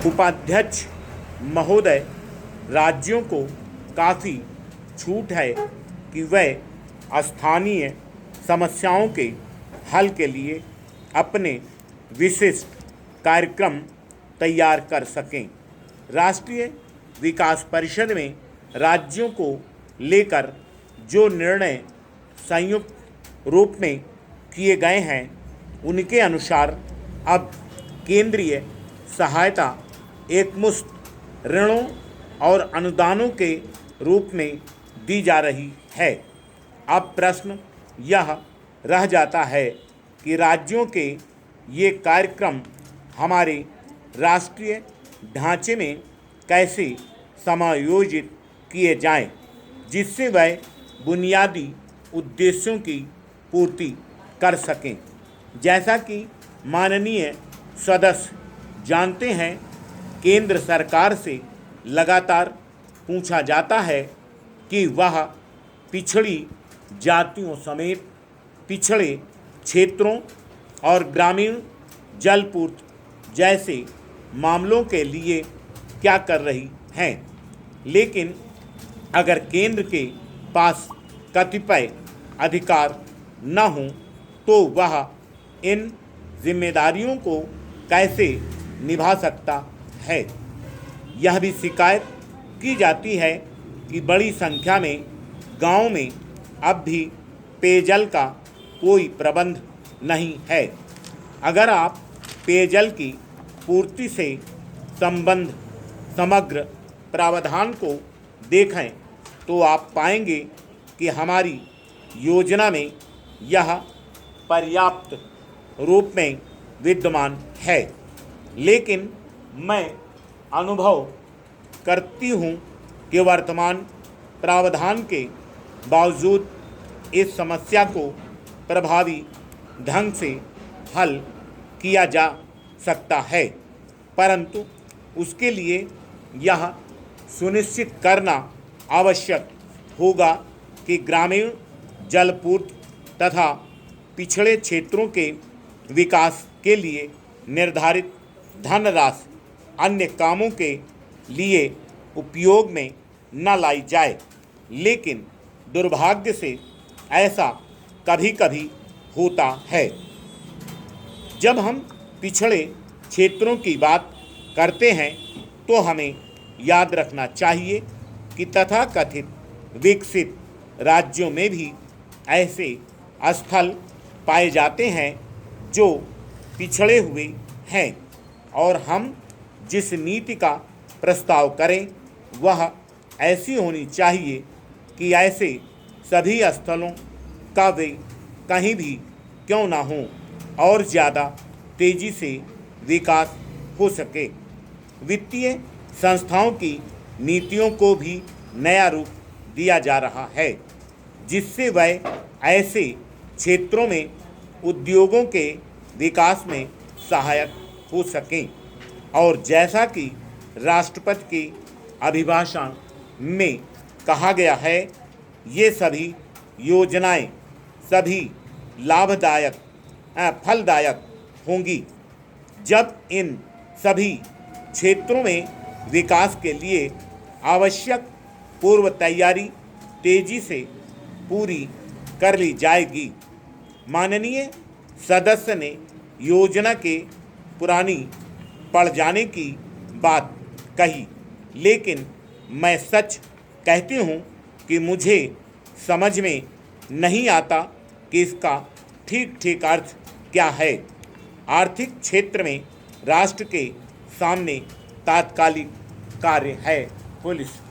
उपाध्यक्ष महोदय, राज्यों को काफ़ी छूट है कि वह स्थानीय समस्याओं के हल के लिए अपने विशिष्ट कार्यक्रम तैयार कर सकें। राष्ट्रीय विकास परिषद में राज्यों को लेकर जो निर्णय संयुक्त रूप में किए गए हैं, उनके अनुसार अब केंद्रीय सहायता एकमुश्त ऋणों और अनुदानों के रूप में दी जा रही है। अब प्रश्न यह रह जाता है कि राज्यों के ये कार्यक्रम हमारे राष्ट्रीय ढांचे में कैसे समायोजित किए जाएं, जिससे वह बुनियादी उद्देश्यों की पूर्ति कर सकें। जैसा कि माननीय सदस्य जानते हैं, केंद्र सरकार से लगातार पूछा जाता है कि वह पिछड़ी जातियों समेत पिछड़े क्षेत्रों और ग्रामीण जलपूर्ति जैसे मामलों के लिए क्या कर रही हैं। लेकिन अगर केंद्र के पास कतिपय अधिकार न हों तो वह इन जिम्मेदारियों को कैसे निभा सकता है। यह भी शिकायत की जाती है कि बड़ी संख्या में गांवों में अब भी पेयजल का कोई प्रबंध नहीं है। अगर आप पेयजल की पूर्ति से संबंध समग्र प्रावधान को देखें तो आप पाएंगे कि हमारी योजना में यह पर्याप्त रूप में विद्यमान है। लेकिन मैं अनुभव करती हूँ कि वर्तमान प्रावधान के बावजूद इस समस्या को प्रभावी ढंग से हल किया जा सकता है, परंतु उसके लिए यह सुनिश्चित करना आवश्यक होगा कि ग्रामीण जलपूर्ति तथा पिछड़े क्षेत्रों के विकास के लिए निर्धारित धनराशि अन्य कामों के लिए उपयोग में न लाई जाए। लेकिन दुर्भाग्य से ऐसा कभी कभी होता है। जब हम पिछड़े क्षेत्रों की बात करते हैं तो हमें याद रखना चाहिए कि तथाकथित विकसित राज्यों में भी ऐसे स्थल पाए जाते हैं जो पिछड़े हुए हैं, और हम जिस नीति का प्रस्ताव करें वह ऐसी होनी चाहिए कि ऐसे सभी स्थलों का वे कहीं भी क्यों ना हो और ज़्यादा तेज़ी से विकास हो सके। वित्तीय संस्थाओं की नीतियों को भी नया रूप दिया जा रहा है, जिससे वह ऐसे क्षेत्रों में उद्योगों के विकास में सहायक हो सकें। और जैसा कि राष्ट्रपति के अभिभाषण में कहा गया है, ये सभी योजनाएं सभी लाभदायक फलदायक होंगी जब इन सभी क्षेत्रों में विकास के लिए आवश्यक पूर्व तैयारी तेजी से पूरी कर ली जाएगी। माननीय सदस्य ने योजना के पुरानी पड़ जाने की बात कही, लेकिन मैं सच कहती हूँ कि मुझे समझ में नहीं आता कि इसका ठीक अर्थ क्या है। आर्थिक क्षेत्र में राष्ट्र के सामने तात्कालिक कार्य है। Full stop.